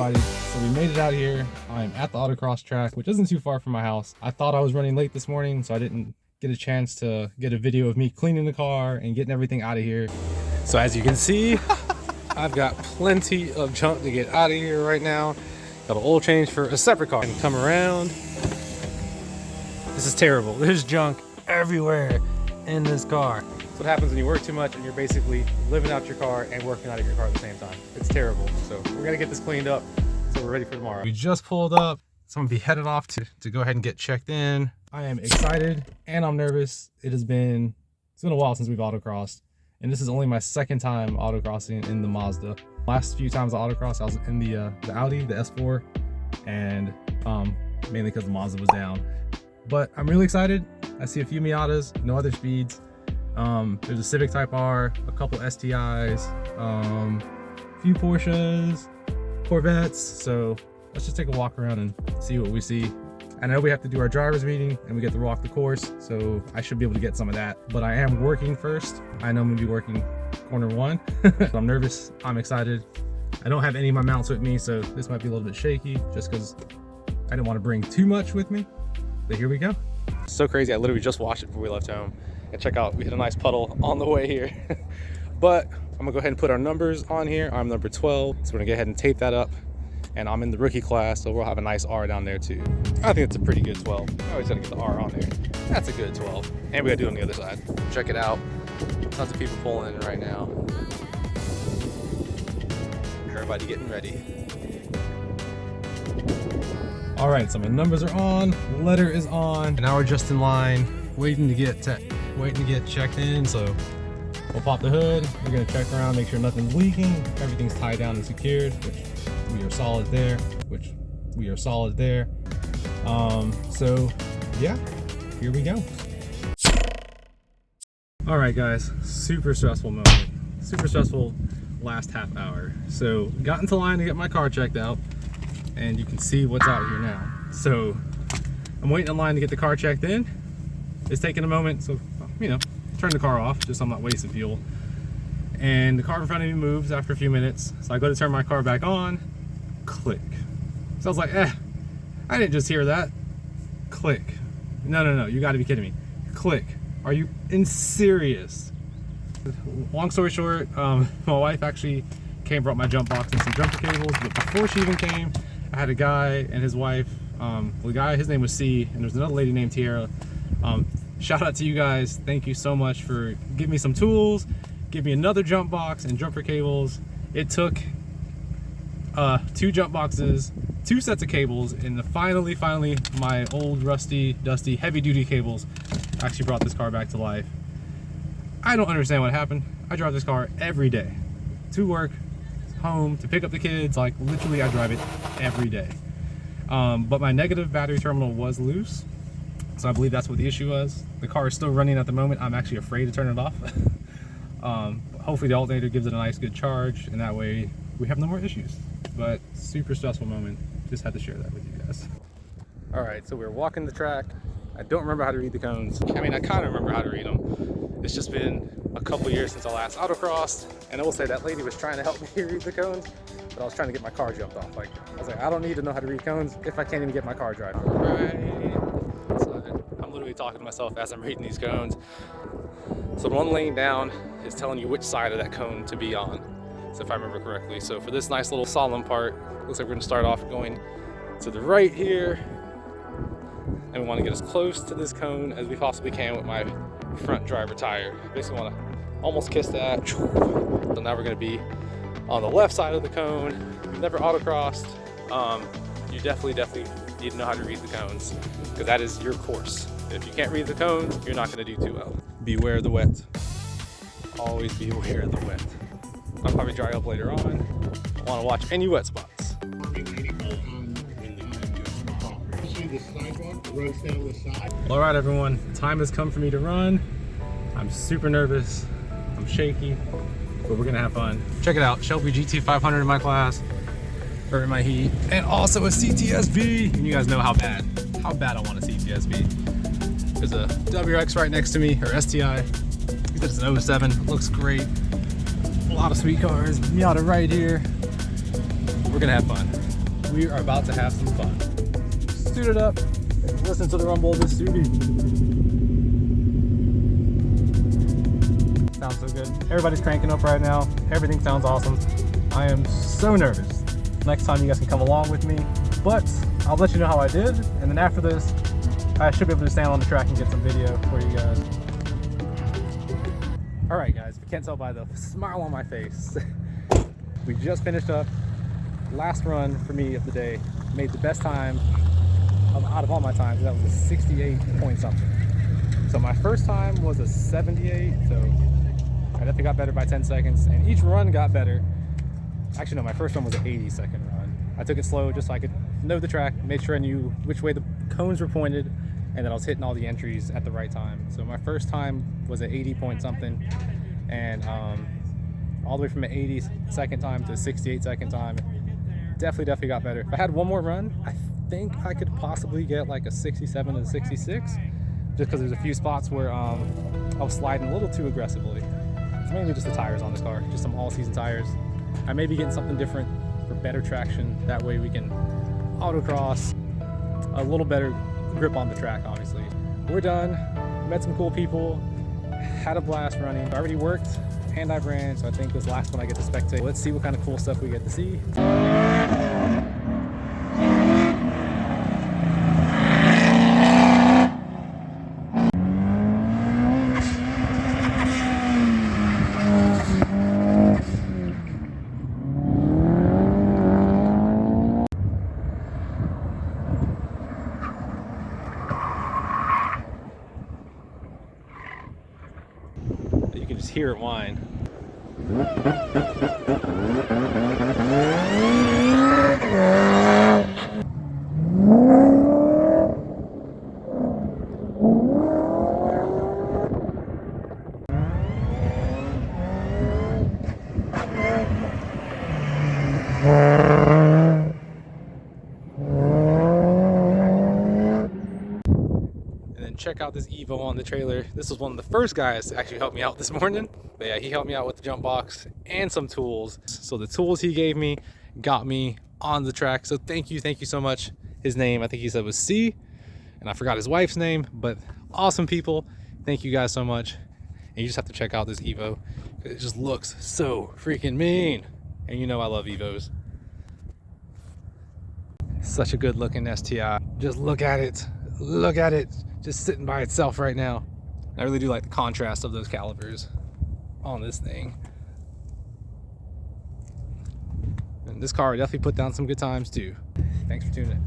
everybody. So we made it out here. I'm at the autocross track, which isn't too far from my house. I thought I was running late this morning, so I didn't get a chance to get a video of me cleaning the car and getting everything out of here. So as you can see, I've got plenty of junk to get out of here right now. Got an oil change for a separate car and come around. This is terrible. There's junk everywhere in this car. That's what happens when you work too much and you're basically living out your car and working out of your car at the same time. It's terrible. So we're gonna get this cleaned up so we're ready for tomorrow. We just pulled up, so I'm gonna be headed off to go ahead and get checked in. I am excited and I'm nervous. It's been a while since we've autocrossed, and this is only my second time autocrossing in the Mazda. Last few times I autocrossed, I was in the Audi, the S4, and mainly because the Mazda was down. But I'm really excited. I see a few Miatas, no other speeds. There's a Civic Type R, a couple STIs, a few Porsches, Corvettes. So let's just take a walk around and see what we see. I know we have to do our driver's meeting and we get to walk the course, so I should be able to get some of that. But I am working first. I know I'm gonna be working corner 1. So I'm nervous, I'm excited. I don't have any of my mounts with me, so this might be a little bit shaky just because I didn't want to bring too much with me. But here we go. So crazy, I literally just watched it before we left home. And check out, we hit a nice puddle on the way here. But I'm gonna go ahead and put our numbers on here. I'm number 12, so we're gonna go ahead and tape that up. And I'm in the rookie class, so we'll have a nice R down there too. I think it's a pretty good 12. I always gotta get the R on there. That's a good 12. And we gotta do it on the other side. Check it out. Tons of people pulling in right now. Everybody getting ready. All right, so my numbers are on, letter is on, and now we're just in line, waiting to get checked in. So we'll pop the hood. We're gonna check around, make sure nothing's leaking, everything's tied down and secured, which we are solid there. So yeah, here we go. All right, guys, super stressful moment, super stressful last half hour. So got into line to get my car checked out, and you can see what's out here now. So I'm waiting in line to get the car checked in. It's taking a moment, so you know, turn the car off just so I'm not wasting fuel. And the car in front of me moves after a few minutes, so I go to turn my car back on. Click. So I was like, I didn't just hear that. Click. No, you gotta be kidding me. Click. Are you serious? Long story short, my wife actually came, brought my jump box and some jumper cables, but before she even came, I had a guy and his wife. The guy, his name was C, and there's another lady named Tiara. Shout out to you guys. Thank you so much for giving me some tools, give me another jump box and jumper cables. It took 2 jump boxes, 2 sets of cables, and finally my old rusty, dusty, heavy duty cables actually brought this car back to life. I don't understand what happened. I drive this car every day to work, home, to pick up the kids. Like literally I drive it every day. But my negative battery terminal was loose, so I believe that's what the issue was. The car is still running at the moment. I'm actually afraid to turn it off. Hopefully the alternator gives it a nice good charge, and that way we have no more issues. But super stressful moment. Just had to share that with you guys. All right, so we're walking the track. I don't remember how to read the cones. I mean, I kind of remember how to read them. It's just been a couple years since I last autocrossed, and I will say that lady was trying to help me read the cones, but I was trying to get my car jumped off. Like, I was like, I don't need to know how to read cones if I can't even get my car driving. All right. So I'm literally talking to myself as I'm reading these cones. So one lane down is telling you which side of that cone to be on, so if I remember correctly. So for this nice little solemn part, looks like we're gonna start off going to the right here, and we want to get as close to this cone as we possibly can with my front driver tire. Basically want to almost kiss that. So now we're going to be on the left side of the cone. If you've never autocrossed, you definitely need to know how to read the cones, because that is your course. If you can't read the cones, you're not going to do too well. Beware the wet. Always beware the wet. I'll probably dry up later on. I want to watch any wet spots. All right, everyone, time has come for me to run. I'm super nervous, I'm shaky, but we're gonna have fun. Check it out, Shelby GT 500 in my class, or in my heat, and also a CTSV. And you guys know how bad I want a CTSV. There's a WX right next to me, or STI. This is an 07, looks great. A lot of sweet cars, Miata right here. We're gonna have fun. we are about to have some fun. Suited up, listen to the rumble of the Subi. Sounds so good. Everybody's cranking up right now. Everything sounds awesome. I am so nervous. Next time you guys can come along with me, but I'll let you know how I did, and then after this, I should be able to stand on the track and get some video for you guys. All right, guys, if you can't tell by the smile on my face, we just finished up. Last run for me of the day. Made the best time out of all my times. That was a 68 point something. So my first time was a 78, so I definitely got better by 10 seconds, and each run got better. Actually, no, my first one was an 80-second run. I took it slow just so I could know the track, made sure I knew which way the cones were pointed, and that I was hitting all the entries at the right time. So my first time was an 80 point something, and all the way from an 80-second time to a 68-second time. Definitely got better. If I had one more run, I think I could possibly get like a 67 and a 66, just because there's a few spots where I was sliding a little too aggressively. It's mainly just the tires on this car, just some all-season tires. I may be getting something different for better traction. That way we can autocross a little better grip on the track, obviously. We're done. Met some cool people. Had a blast running. I already worked and I ran, so I think this last one I get to spectate. Let's see what kind of cool stuff we get to see. You can just hear it whine. Check out this Evo on the trailer. This was one of the first guys to actually help me out this morning. But yeah, he helped me out with the jump box and some tools. So the tools he gave me got me on the track. So thank you so much. His name, I think he said, was C, and I forgot his wife's name, but awesome people. Thank you guys so much. And you just have to check out this Evo. It just looks so freaking mean. And you know I love Evos. Such a good looking STI. Just look at it. Look at it. Just sitting by itself right now. I really do like the contrast of those calipers on this thing. And this car definitely put down some good times too. Thanks for tuning in.